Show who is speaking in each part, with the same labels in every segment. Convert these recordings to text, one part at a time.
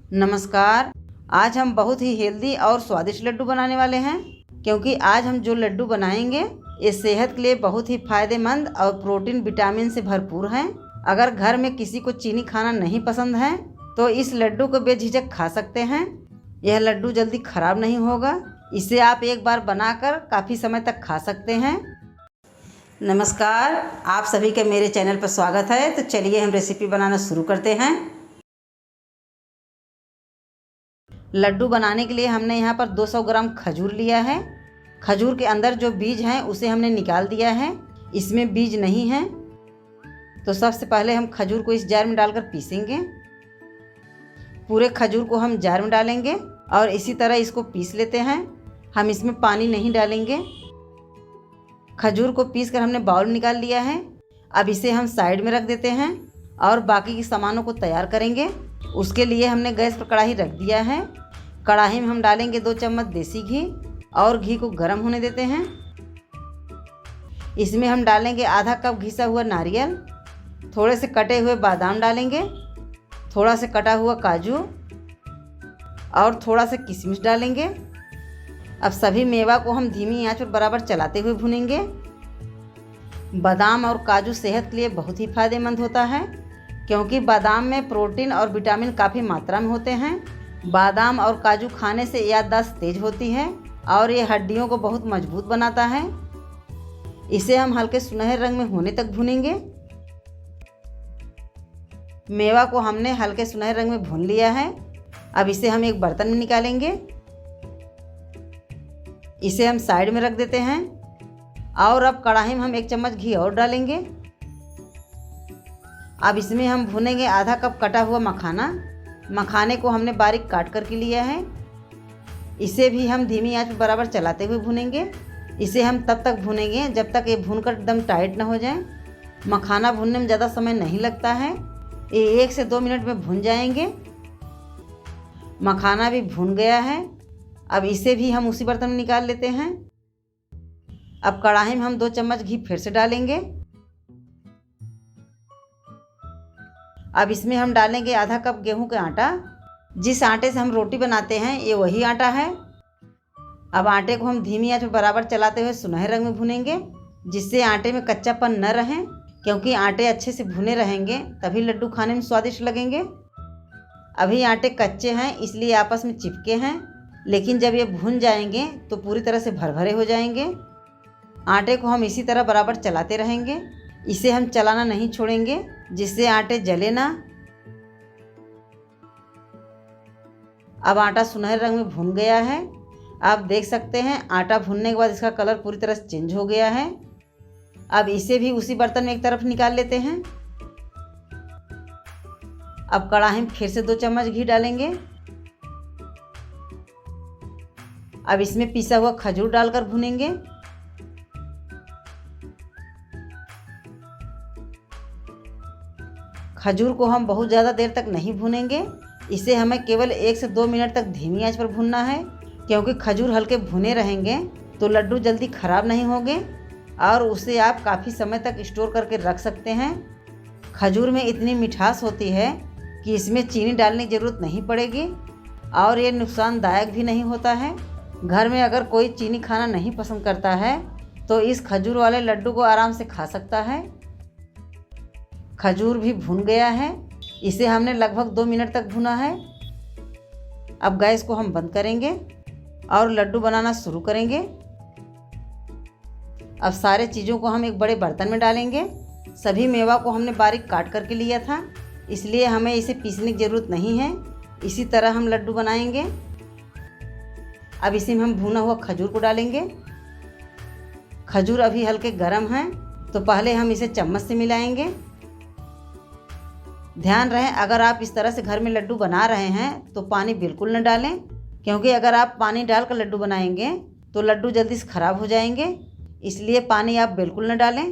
Speaker 1: नमस्कार। आज हम बहुत ही हेल्दी और स्वादिष्ट लड्डू बनाने वाले हैं, क्योंकि आज हम जो लड्डू बनाएंगे ये सेहत के लिए बहुत ही फायदेमंद और प्रोटीन विटामिन से भरपूर हैं। अगर घर में किसी को चीनी खाना नहीं पसंद है तो इस लड्डू को बेझिझक खा सकते हैं। यह लड्डू जल्दी खराब नहीं होगा। इसे आप एक बार बनाकर काफ़ी समय तक खा सकते हैं। नमस्कार, आप सभी के मेरे चैनल पर स्वागत है। तो चलिए हम रेसिपी बनाना शुरू करते हैं। लड्डू बनाने के लिए हमने यहाँ पर 200 ग्राम खजूर लिया है। खजूर के अंदर जो बीज हैं उसे हमने निकाल दिया है, इसमें बीज नहीं है। तो सबसे पहले हम खजूर को इस जार में डालकर पीसेंगे। पूरे खजूर को हम जार में डालेंगे और इसी तरह इसको पीस लेते हैं। हम इसमें पानी नहीं डालेंगे। खजूर को पीसकर हमने बाउल में निकाल लिया है। अब इसे हम साइड में रख देते हैं और बाकी के सामानों को तैयार करेंगे। उसके लिए हमने गैस पर कढ़ाई रख दिया है। कढ़ाई में हम डालेंगे 2 चम्मच देसी घी और घी को गर्म होने देते हैं। इसमें हम डालेंगे आधा कप घिसा हुआ नारियल, थोड़े से कटे हुए बादाम डालेंगे, थोड़ा से कटा हुआ काजू और थोड़ा सा किशमिश डालेंगे। अब सभी मेवा को हम धीमी आंच पर बराबर चलाते हुए भूनेंगे। बादाम और काजू सेहत के लिए बहुत ही फायदेमंद होता है, क्योंकि बादाम में प्रोटीन और विटामिन काफ़ी मात्रा में होते हैं। बादाम और काजू खाने से याददाश्त तेज होती है और ये हड्डियों को बहुत मजबूत बनाता है। इसे हम हल्के सुनहरे रंग में होने तक भूनेंगे। मेवा को हमने हल्के सुनहरे रंग में भून लिया है। अब इसे हम एक बर्तन में निकालेंगे। इसे हम साइड में रख देते हैं और अब कढ़ाई में हम 1 चम्मच घी और डालेंगे। अब इसमें हम भूनेंगे आधा कप कटा हुआ मखाना। मखाने को हमने बारीक काट करके लिया है। इसे भी हम धीमी आंच पर बराबर चलाते हुए भूनेंगे। इसे हम तब तक भूनेंगे जब तक ये भूनकर एकदम टाइट ना हो जाए। मखाना भूनने में ज़्यादा समय नहीं लगता है, ये 1 से 2 मिनट में भून जाएंगे। मखाना भी भून गया है। अब इसे भी हम उसी बर्तन में निकाल लेते हैं। अब कढ़ाई में हम 2 चम्मच घी फिर से डालेंगे। अब इसमें हम डालेंगे आधा कप गेहूं का आटा। जिस आटे से हम रोटी बनाते हैं ये वही आटा है। अब आटे को हम धीमी आंच पर बराबर चलाते हुए सुनहरे रंग में भूनेंगे, जिससे आटे में कच्चापन न रहे, क्योंकि आटे अच्छे से भुने रहेंगे तभी लड्डू खाने में स्वादिष्ट लगेंगे। अभी आटे कच्चे हैं इसलिए आपस में चिपके हैं, लेकिन जब ये भुन जाएंगे तो पूरी तरह से भरभरे हो जाएंगे। आटे को हम इसी तरह बराबर चलाते रहेंगे। इसे हम चलाना नहीं छोड़ेंगे, जिससे आटे जले ना। अब आटा सुनहरे रंग में भुन गया है। आप देख सकते हैं आटा भुनने के बाद इसका कलर पूरी तरह से चेंज हो गया है। अब इसे भी उसी बर्तन में एक तरफ निकाल लेते हैं। अब कढ़ाई में फिर से 2 चम्मच घी डालेंगे। अब इसमें पिसा हुआ खजूर डालकर भुनेंगे। खजूर को हम बहुत ज़्यादा देर तक नहीं भूनेंगे। इसे हमें केवल 1 से 2 मिनट तक धीमी आंच पर भूनना है, क्योंकि खजूर हल्के भुने रहेंगे तो लड्डू जल्दी ख़राब नहीं होंगे और उसे आप काफ़ी समय तक स्टोर करके रख सकते हैं। खजूर में इतनी मिठास होती है कि इसमें चीनी डालने की ज़रूरत नहीं पड़ेगी और ये नुकसानदायक भी नहीं होता है। घर में अगर कोई चीनी खाना नहीं पसंद करता है तो इस खजूर वाले लड्डू को आराम से खा सकता है। खजूर भी भुन गया है। इसे हमने लगभग 2 मिनट तक भुना है। अब गैस को हम बंद करेंगे और लड्डू बनाना शुरू करेंगे। अब सारे चीज़ों को हम एक बड़े बर्तन में डालेंगे। सभी मेवा को हमने बारीक काट करके लिया था, इसलिए हमें इसे पीसने की ज़रूरत नहीं है। इसी तरह हम लड्डू बनाएंगे। अब इसी में हम भुना हुआ खजूर को डालेंगे। खजूर अभी हल्के गर्म हैं, तो पहले हम इसे चम्मच से मिलाएंगे। ध्यान रहे, अगर आप इस तरह से घर में लड्डू बना रहे हैं तो पानी बिल्कुल न डालें, क्योंकि अगर आप पानी डालकर लड्डू बनाएंगे तो लड्डू जल्दी से ख़राब हो जाएंगे। इसलिए पानी आप बिल्कुल न डालें।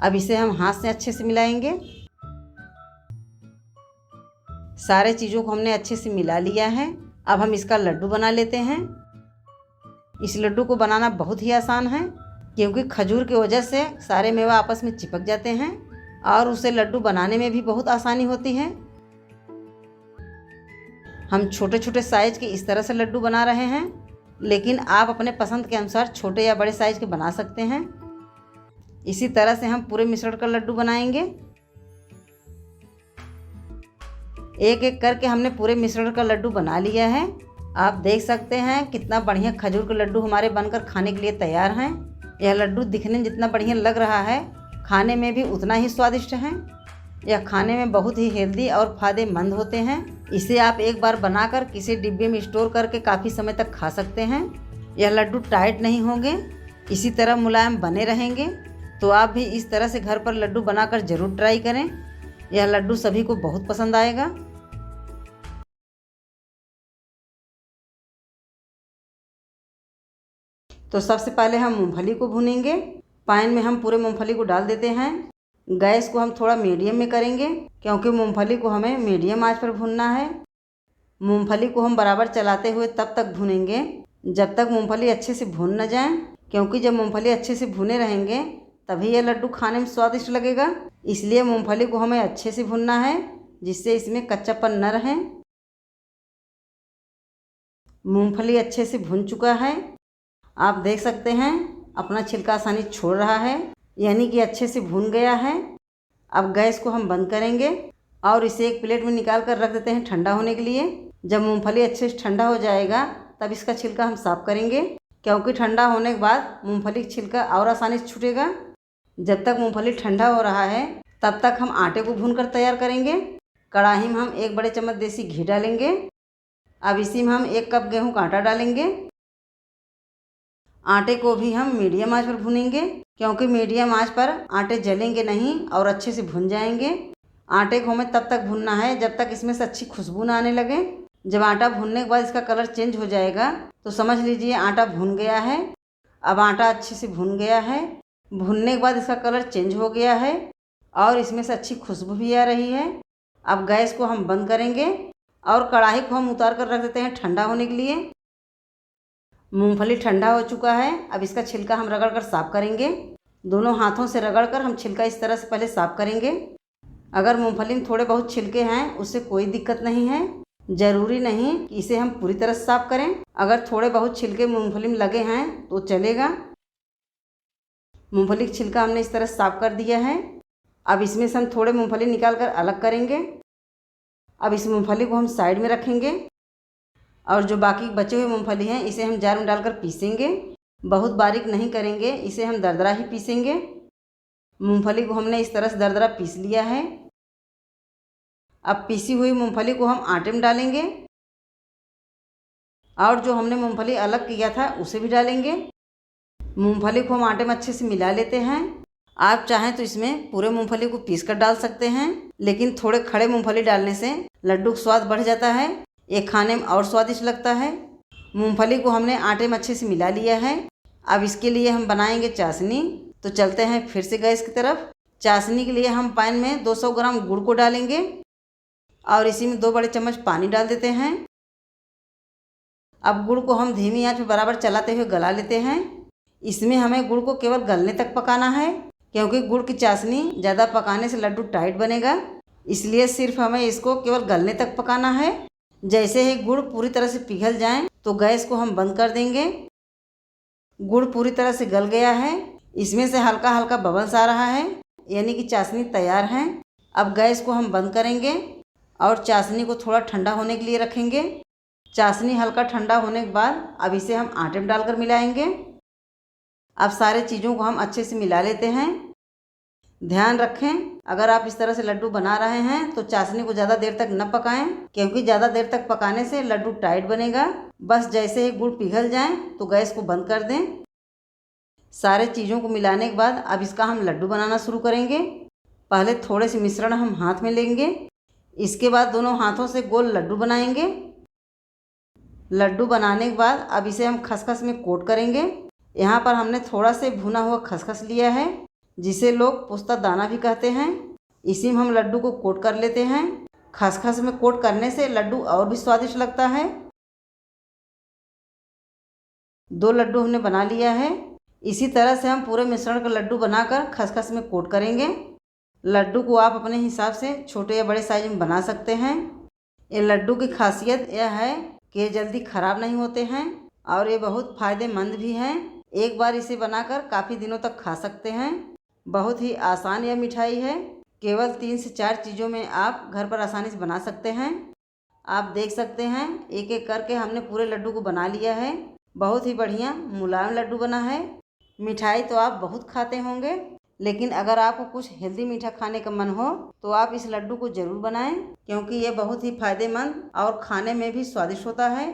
Speaker 1: अब इसे हम हाथ से अच्छे से मिलाएंगे। सारे चीज़ों को हमने अच्छे से मिला लिया है। अब हम इसका लड्डू बना लेते हैं। इस लड्डू को बनाना बहुत ही आसान है, क्योंकि खजूर की वजह से सारे मेवा आपस में चिपक जाते हैं और उसे लड्डू बनाने में भी बहुत आसानी होती है। हम छोटे छोटे साइज़ के इस तरह से लड्डू बना रहे हैं, लेकिन आप अपने पसंद के अनुसार छोटे या बड़े साइज़ के बना सकते हैं। इसी तरह से हम पूरे मिश्रण का लड्डू बनाएंगे। एक एक करके हमने पूरे मिश्रण का लड्डू बना लिया है। आप देख सकते हैं कितना बढ़िया खजूर के लड्डू हमारे बनकर खाने के लिए तैयार हैं। यह लड्डू दिखने में जितना बढ़िया लग रहा है, खाने में भी उतना ही स्वादिष्ट है। यह खाने में बहुत ही हेल्दी और फायदेमंद होते हैं। इसे आप एक बार बनाकर किसी डिब्बे में स्टोर करके काफ़ी समय तक खा सकते हैं। यह लड्डू टाइट नहीं होंगे, इसी तरह मुलायम बने रहेंगे। तो आप भी इस तरह से घर पर लड्डू बनाकर ज़रूर ट्राई करें। यह लड्डू सभी को बहुत पसंद आएगा। तो सबसे पहले हम मूंगफली को भूनेंगे। पैन में हम पूरे मूंगफली को डाल देते हैं। गैस को हम थोड़ा मीडियम में करेंगे, क्योंकि मूंगफली को हमें मीडियम आंच पर भूनना है। मूंगफली को हम बराबर चलाते हुए तब तक भूनेंगे जब तक मूंगफली अच्छे से भून न जाए, क्योंकि जब मूंगफली अच्छे से भुने रहेंगे तभी यह लड्डू खाने में स्वादिष्ट लगेगा। इसलिए मूंगफली को हमें अच्छे से भूनना है, जिससे इसमें कच्चापन न रहे। मूंगफली अच्छे से भुन चुका है। आप देख सकते हैं अपना छिलका आसानी छोड़ रहा है, यानी कि अच्छे से भून गया है। अब गैस को हम बंद करेंगे और इसे एक प्लेट में निकाल कर रख देते हैं ठंडा होने के लिए। जब मूंगफली अच्छे से ठंडा हो जाएगा तब इसका छिलका हम साफ़ करेंगे, क्योंकि ठंडा होने के बाद मूंगफली का छिलका और आसानी से छूटेगा। जब तक मूंगफली ठंडा हो रहा है तब तक हम आटे को भूनकर तैयार करेंगे। कढ़ाई में हम 1 बड़े चम्मच देसी घी डालेंगे। अब इसी में हम 1 कप गेहूं का आटा डालेंगे। आटे को भी हम मीडियम आंच पर भूनेंगे, क्योंकि मीडियम आंच पर आटे जलेंगे नहीं और अच्छे से भुन जाएंगे। आटे को हमें तब तक भूनना है जब तक इसमें से अच्छी खुशबू ना आने लगे। जब आटा भूनने के बाद इसका कलर चेंज हो जाएगा तो समझ लीजिए आटा भुन गया है। अब आटा अच्छे से भुन गया है। भुनने के बाद इसका कलर चेंज हो गया है और इसमें से अच्छी खुशबू भी आ रही है। अब गैस को हम बंद करेंगे और कढ़ाई को हम उतार कर रख देते हैं ठंडा होने के लिए। मूंगफली ठंडा हो चुका है। अब इसका छिलका हम रगड़ कर साफ़ करेंगे। दोनों हाथों से रगड़ कर हम छिलका इस तरह से पहले साफ़ करेंगे। अगर मूंगफली में थोड़े बहुत छिलके हैं उससे कोई दिक्कत नहीं है। ज़रूरी नहीं कि इसे हम पूरी तरह साफ़ करें। अगर थोड़े बहुत छिलके मूंगफली में लगे हैं तो चलेगा। मूंगफली का छिलका हमने इस तरह साफ़ कर दिया है। अब इसमें से हम थोड़े मूंगफली निकाल कर अलग करेंगे। अब इस मूंगफली को हम साइड में रखेंगे और जो बाकी बचे हुए मूंगफली हैं इसे हम जार में डालकर पीसेंगे। बहुत बारीक नहीं करेंगे, इसे हम दरदरा ही पीसेंगे। मूंगफली को हमने इस तरह से दरदरा पीस लिया है। अब पीसी हुई मूंगफली को हम आटे में डालेंगे और जो हमने मूंगफली अलग किया था उसे भी डालेंगे। मूंगफली को हम आटे में अच्छे से मिला लेते हैं। आप चाहें तो इसमें पूरे मूंगफली को पीस कर डाल सकते हैं, लेकिन थोड़े खड़े मूंगफली डालने से लड्डू का स्वाद बढ़ जाता है, ये खाने में और स्वादिष्ट लगता है। मूंगफली को हमने आटे में अच्छे से मिला लिया है। अब इसके लिए हम बनाएंगे चाशनी। तो चलते हैं फिर से गैस की तरफ। चाशनी के लिए हम पैन में 200 ग्राम गुड़ को डालेंगे और इसी में 2 बड़े चम्मच पानी डाल देते हैं। अब गुड़ को हम धीमी आंच पर बराबर चलाते हुए गला लेते हैं। इसमें हमें गुड़ को केवल गलने तक पकाना है, क्योंकि गुड़ की चाशनी ज़्यादा पकाने से लड्डू टाइट बनेगा। इसलिए सिर्फ हमें इसको केवल गलने तक पकाना है। जैसे ही गुड़ पूरी तरह से पिघल जाए तो गैस को हम बंद कर देंगे। गुड़ पूरी तरह से गल गया है। इसमें से हल्का हल्का बबल्स आ रहा है, यानी कि चाशनी तैयार है। अब गैस को हम बंद करेंगे और चाशनी को थोड़ा ठंडा होने के लिए रखेंगे। चाशनी हल्का ठंडा होने के बाद अब इसे हम आटे में डालकर मिलाएंगे। अब सारे चीज़ों को हम अच्छे से मिला लेते हैं। ध्यान रखें, अगर आप इस तरह से लड्डू बना रहे हैं तो चाशनी को ज़्यादा देर तक न पकाएं, क्योंकि ज़्यादा देर तक पकाने से लड्डू टाइट बनेगा। बस जैसे ही गुड़ पिघल जाए तो गैस को बंद कर दें। सारे चीज़ों को मिलाने के बाद अब इसका हम लड्डू बनाना शुरू करेंगे। पहले थोड़े से मिश्रण हम हाथ में लेंगे, इसके बाद दोनों हाथों से गोल लड्डू बनाएंगे। लड्डू बनाने के बाद अब इसे हम खसखस में कोट करेंगे। यहाँ पर हमने थोड़ा से भुना हुआ खसखस लिया है, जिसे लोग पोस्ता दाना भी कहते हैं। इसी में हम लड्डू को कोट कर लेते हैं। खसखस में कोट करने से लड्डू और भी स्वादिष्ट लगता है। 2 लड्डू हमने बना लिया है। इसी तरह से हम पूरे मिश्रण का लड्डू बनाकर खसखस में कोट करेंगे। लड्डू को आप अपने हिसाब से छोटे या बड़े साइज में बना सकते हैं। ये लड्डू की खासियत यह है कि ये जल्दी ख़राब नहीं होते हैं और ये बहुत फ़ायदेमंद भी हैं। एक बार इसे बनाकर काफ़ी दिनों तक खा सकते हैं। बहुत ही आसान यह मिठाई है। केवल 3 से 4 चीज़ों में आप घर पर आसानी से बना सकते हैं। आप देख सकते हैं एक एक करके हमने पूरे लड्डू को बना लिया है। बहुत ही बढ़िया मुलायम लड्डू बना है। मिठाई तो आप बहुत खाते होंगे, लेकिन अगर आपको कुछ हेल्दी मीठा खाने का मन हो तो आप इस लड्डू को ज़रूर बनाएं, क्योंकि ये बहुत ही फ़ायदेमंद और खाने में भी स्वादिष्ट होता है।